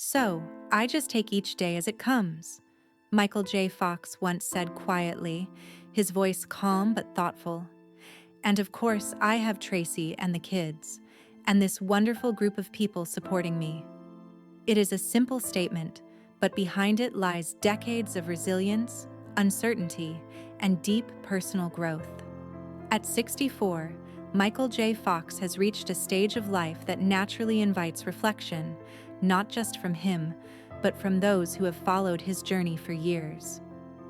So, I just take each day as it comes, Michael J. Fox once said quietly, his voice calm but thoughtful. And of course, I have Tracy and the kids, and this wonderful group of people supporting me. It is a simple statement, but behind it lies decades of resilience, uncertainty, and deep personal growth. At 64, Michael J. Fox has reached a stage of life that naturally invites reflection, not just from him, but from those who have followed his journey for years.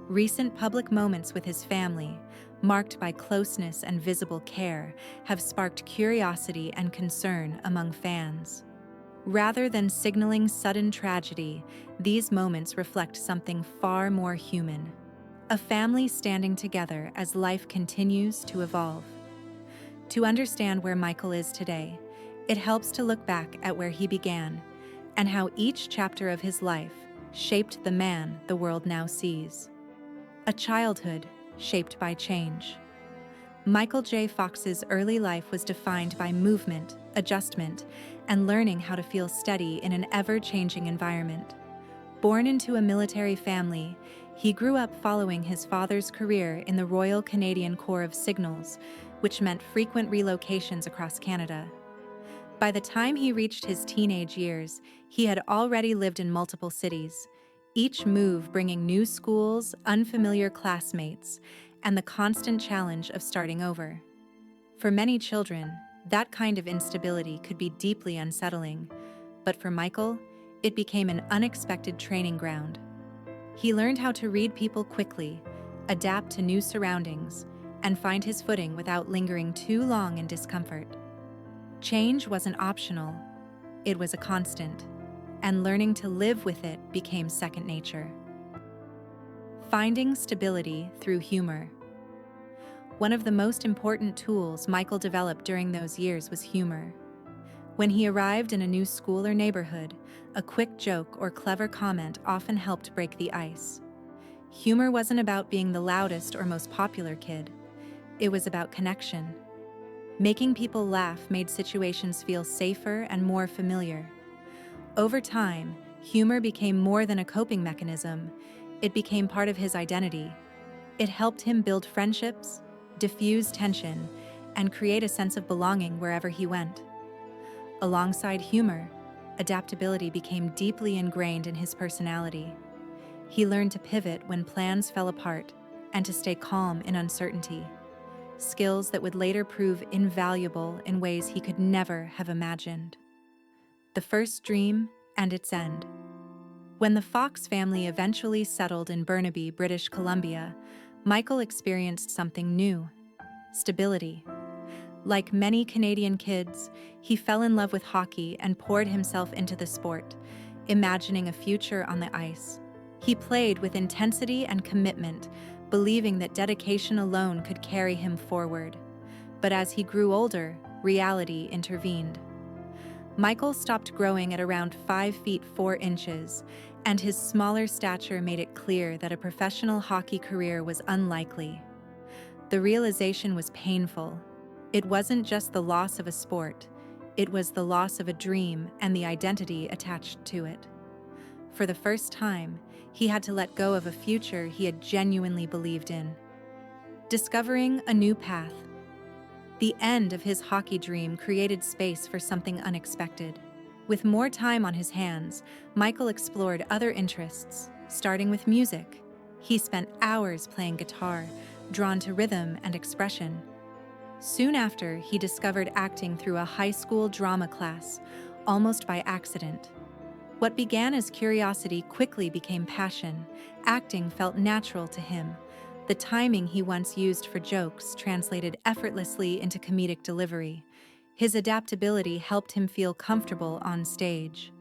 Recent public moments with his family, marked by closeness and visible care, have sparked curiosity and concern among fans. Rather than signaling sudden tragedy, these moments reflect something far more human. A family standing together as life continues to evolve. To understand where Michael is today, it helps to look back at where he began and how each chapter of his life shaped the man the world now sees. A childhood shaped by change. Michael J. Fox's early life was defined by movement, adjustment, and learning how to feel steady in an ever-changing environment. Born into a military family, he grew up following his father's career in the Royal Canadian Corps of Signals, which meant frequent relocations across Canada. By the time he reached his teenage years, he had already lived in multiple cities, each move bringing new schools, unfamiliar classmates, and the constant challenge of starting over. For many children, that kind of instability could be deeply unsettling, but for Michael, it became an unexpected training ground. He learned how to read people quickly, adapt to new surroundings, and find his footing without lingering too long in discomfort. Change wasn't optional, it was a constant, and learning to live with it became second nature. Finding stability through humor. One of the most important tools Michael developed during those years was humor. When he arrived in a new school or neighborhood, a quick joke or clever comment often helped break the ice. Humor wasn't about being the loudest or most popular kid. It was about connection. Making people laugh made situations feel safer and more familiar. Over time, humor became more than a coping mechanism. It became part of his identity. It helped him build friendships, diffuse tension, and create a sense of belonging wherever he went. Alongside humor, adaptability became deeply ingrained in his personality. He learned to pivot when plans fell apart and to stay calm in uncertainty, skills that would later prove invaluable in ways he could never have imagined. The first dream and its end. When the Fox family eventually settled in Burnaby, British Columbia, Michael experienced something new: stability. Like many Canadian kids, he fell in love with hockey and poured himself into the sport, imagining a future on the ice. He played with intensity and commitment, believing that dedication alone could carry him forward. But as he grew older, reality intervened. Michael stopped growing at around 5 feet 4 inches, and his smaller stature made it clear that a professional hockey career was unlikely. The realization was painful. It wasn't just the loss of a sport, it was the loss of a dream and the identity attached to it. For the first time, he had to let go of a future he had genuinely believed in. Discovering a new path. The end of his hockey dream created space for something unexpected. With more time on his hands, Michael explored other interests, starting with music. He spent hours playing guitar, drawn to rhythm and expression. Soon after, he discovered acting through a high school drama class, almost by accident. What began as curiosity quickly became passion. Acting felt natural to him. The timing he once used for jokes translated effortlessly into comedic delivery. His adaptability helped him feel comfortable on stage.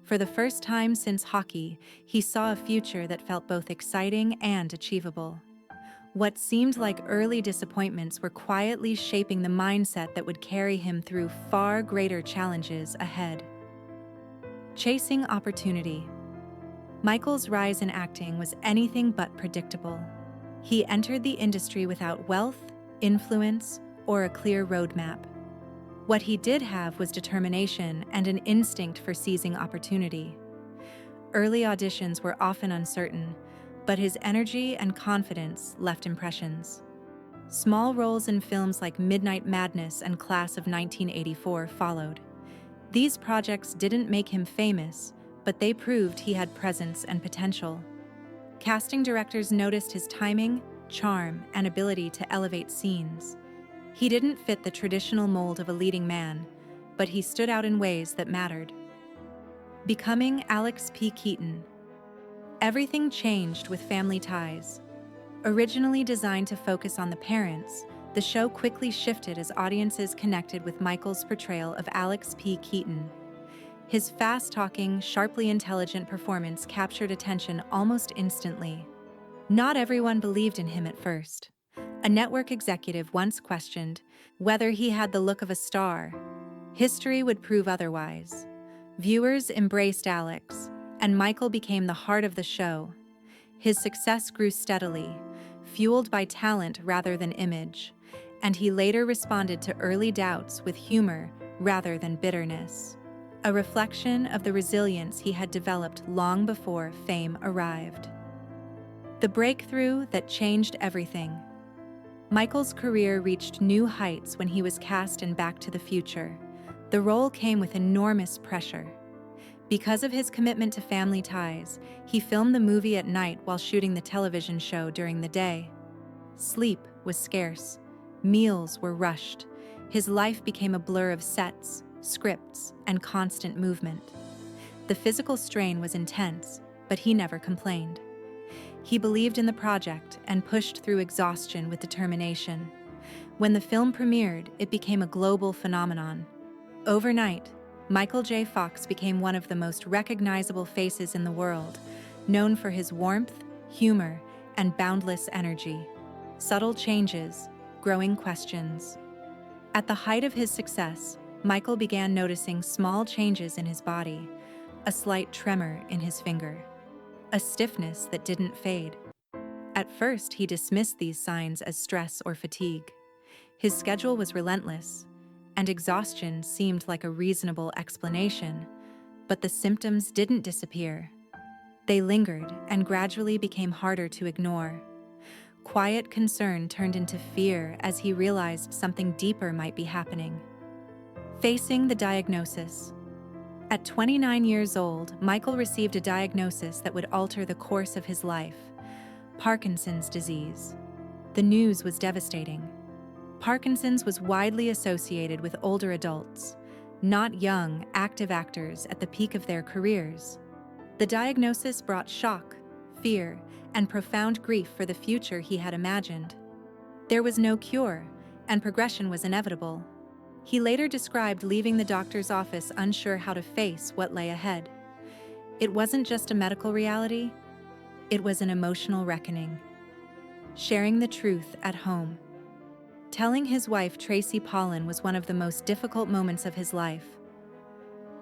For the first time since hockey, he saw a future that felt both exciting and achievable. What seemed like early disappointments were quietly shaping the mindset that would carry him through far greater challenges ahead. Chasing opportunity. Michael's rise in acting was anything but predictable. He entered the industry without wealth, influence, or a clear roadmap. What he did have was determination and an instinct for seizing opportunity. Early auditions were often uncertain, but his energy and confidence left impressions. Small roles in films like Midnight Madness and Class of 1984 followed. These projects didn't make him famous, but they proved he had presence and potential. Casting directors noticed his timing, charm, and ability to elevate scenes. He didn't fit the traditional mold of a leading man, but he stood out in ways that mattered. Becoming Alex P. Keaton. Everything changed with Family Ties. Originally designed to focus on the parents, the show quickly shifted as audiences connected with Michael's portrayal of Alex P. Keaton. His fast-talking, sharply intelligent performance captured attention almost instantly. Not everyone believed in him at first. A network executive once questioned whether he had the look of a star. History would prove otherwise. Viewers embraced Alex, and Michael became the heart of the show. His success grew steadily, fueled by talent rather than image, and he later responded to early doubts with humor rather than bitterness, a reflection of the resilience he had developed long before fame arrived. The breakthrough that changed everything. Michael's career reached new heights when he was cast in Back to the Future. The role came with enormous pressure. Because of his commitment to Family Ties, he filmed the movie at night while shooting the television show during the day. Sleep was scarce. Meals were rushed. His life became a blur of sets, scripts, and constant movement. The physical strain was intense, but he never complained. He believed in the project and pushed through exhaustion with determination. When the film premiered, it became a global phenomenon. Overnight, Michael J. Fox became one of the most recognizable faces in the world, known for his warmth, humor, and boundless energy. Subtle changes, growing questions. At the height of his success, Michael began noticing small changes in his body, a slight tremor in his finger, a stiffness that didn't fade. At first, he dismissed these signs as stress or fatigue. His schedule was relentless, and exhaustion seemed like a reasonable explanation, but the symptoms didn't disappear. They lingered and gradually became harder to ignore. Quiet concern turned into fear as he realized something deeper might be happening. Facing the diagnosis. At 29 years old, Michael received a diagnosis that would alter the course of his life: Parkinson's disease. The news was devastating. Parkinson's was widely associated with older adults, not young, active actors at the peak of their careers. The diagnosis brought shock, fear, and profound grief for the future he had imagined. There was no cure, and progression was inevitable. He later described leaving the doctor's office unsure how to face what lay ahead. It wasn't just a medical reality, it was an emotional reckoning. Sharing the truth at home. Telling his wife Tracy Pollan was one of the most difficult moments of his life.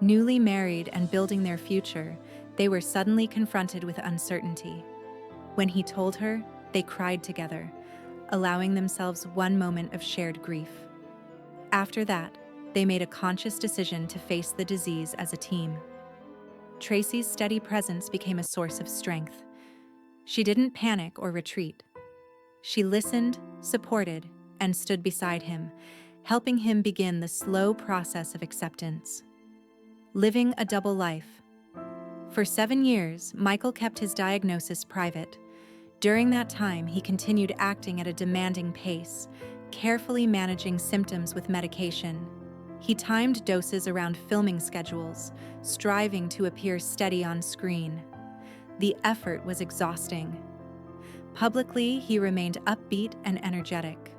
Newly married and building their future, they were suddenly confronted with uncertainty. When he told her, they cried together, allowing themselves one moment of shared grief. After that, they made a conscious decision to face the disease as a team. Tracy's steady presence became a source of strength. She didn't panic or retreat. She listened, supported, and stood beside him, helping him begin the slow process of acceptance. Living a double life. For 7 years, Michael kept his diagnosis private. During that time, he continued acting at a demanding pace, carefully managing symptoms with medication. He timed doses around filming schedules, striving to appear steady on screen. The effort was exhausting. Publicly, he remained upbeat and energetic.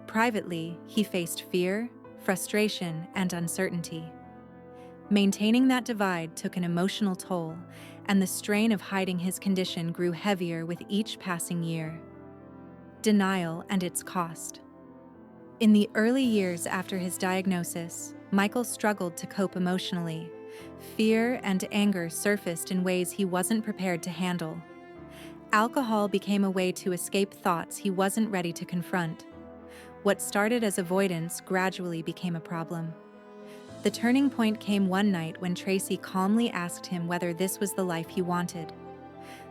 Privately, he faced fear, frustration, and uncertainty. Maintaining that divide took an emotional toll, and the strain of hiding his condition grew heavier with each passing year. Denial and its cost. In the early years after his diagnosis, Michael struggled to cope emotionally. Fear and anger surfaced in ways he wasn't prepared to handle. Alcohol became a way to escape thoughts he wasn't ready to confront. What started as avoidance gradually became a problem. The turning point came one night when Tracy calmly asked him whether this was the life he wanted.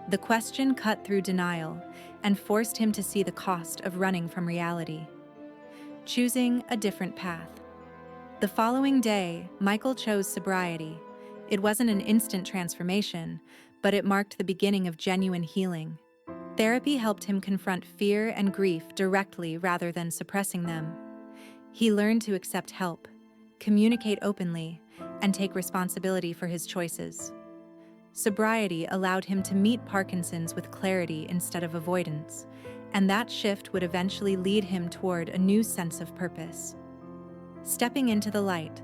The question cut through denial and forced him to see the cost of running from reality, choosing a different path. The following day, Michael chose sobriety. It wasn't an instant transformation, but it marked the beginning of genuine healing. Therapy helped him confront fear and grief directly rather than suppressing them. He learned to accept help, communicate openly, and take responsibility for his choices. Sobriety allowed him to meet Parkinson's with clarity instead of avoidance, and that shift would eventually lead him toward a new sense of purpose. Stepping into the light.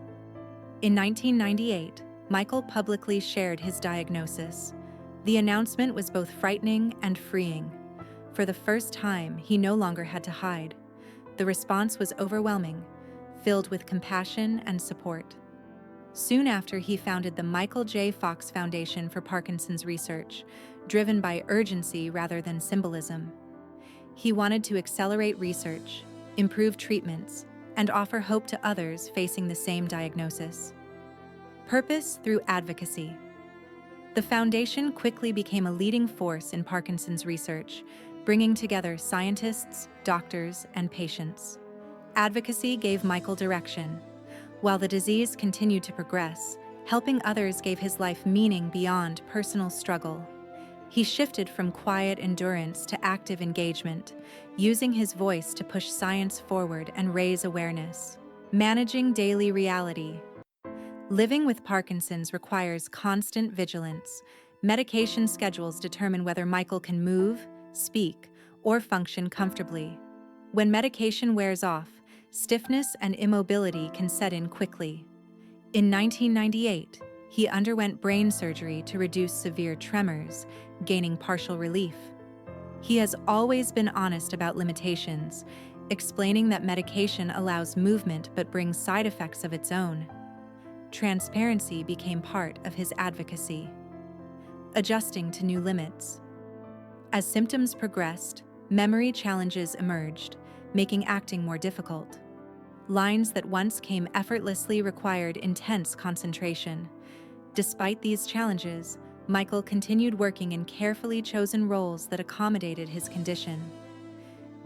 In 1998, Michael publicly shared his diagnosis. The announcement was both frightening and freeing. For the first time, he no longer had to hide. The response was overwhelming, filled with compassion and support. Soon after, he founded the Michael J. Fox Foundation for Parkinson's Research, driven by urgency rather than symbolism. He wanted to accelerate research, improve treatments, and offer hope to others facing the same diagnosis. Purpose through advocacy. The foundation quickly became a leading force in Parkinson's research, bringing together scientists, doctors, and patients. Advocacy gave Michael direction. While the disease continued to progress, helping others gave his life meaning beyond personal struggle. He shifted from quiet endurance to active engagement, using his voice to push science forward and raise awareness. Managing daily reality. Living with Parkinson's requires constant vigilance. Medication schedules determine whether Michael can move, speak, or function comfortably. When medication wears off, stiffness and immobility can set in quickly. In 1998, he underwent brain surgery to reduce severe tremors, gaining partial relief. He has always been honest about limitations, explaining that medication allows movement but brings side effects of its own. Transparency became part of his advocacy. Adjusting to new limits. As symptoms progressed, memory challenges emerged, making acting more difficult. Lines that once came effortlessly required intense concentration. Despite these challenges, Michael continued working in carefully chosen roles that accommodated his condition.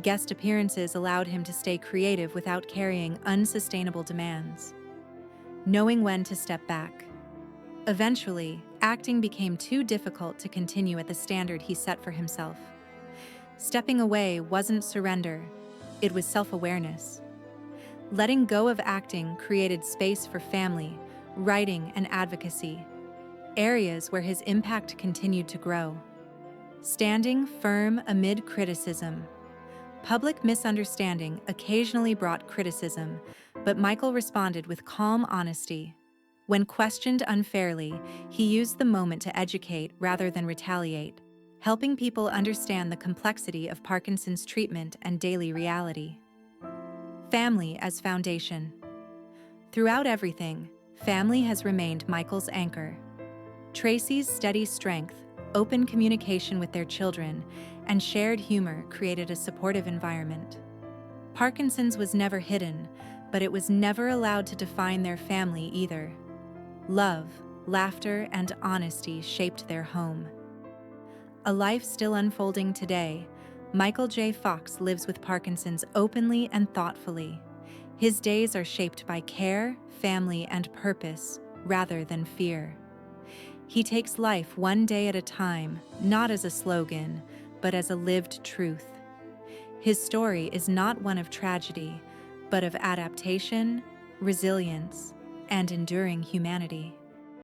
Guest appearances allowed him to stay creative without carrying unsustainable demands. Knowing when to step back. Eventually, acting became too difficult to continue at the standard he set for himself. Stepping away wasn't surrender, it was self-awareness. Letting go of acting created space for family, writing, and advocacy, areas where his impact continued to grow. Standing firm amid criticism. Public misunderstanding occasionally brought criticism, but Michael responded with calm honesty. When questioned unfairly, he used the moment to educate rather than retaliate, helping people understand the complexity of Parkinson's treatment and daily reality. Family as foundation. Throughout everything, family has remained Michael's anchor. Tracy's steady strength, open communication with their children, and shared humor created a supportive environment. Parkinson's was never hidden, but it was never allowed to define their family either. Love, laughter, and honesty shaped their home. A life still unfolding today, Michael J. Fox lives with Parkinson's openly and thoughtfully. His days are shaped by care, family, and purpose, rather than fear. He takes life one day at a time, not as a slogan, but as a lived truth. His story is not one of tragedy, but of adaptation, resilience, and enduring humanity.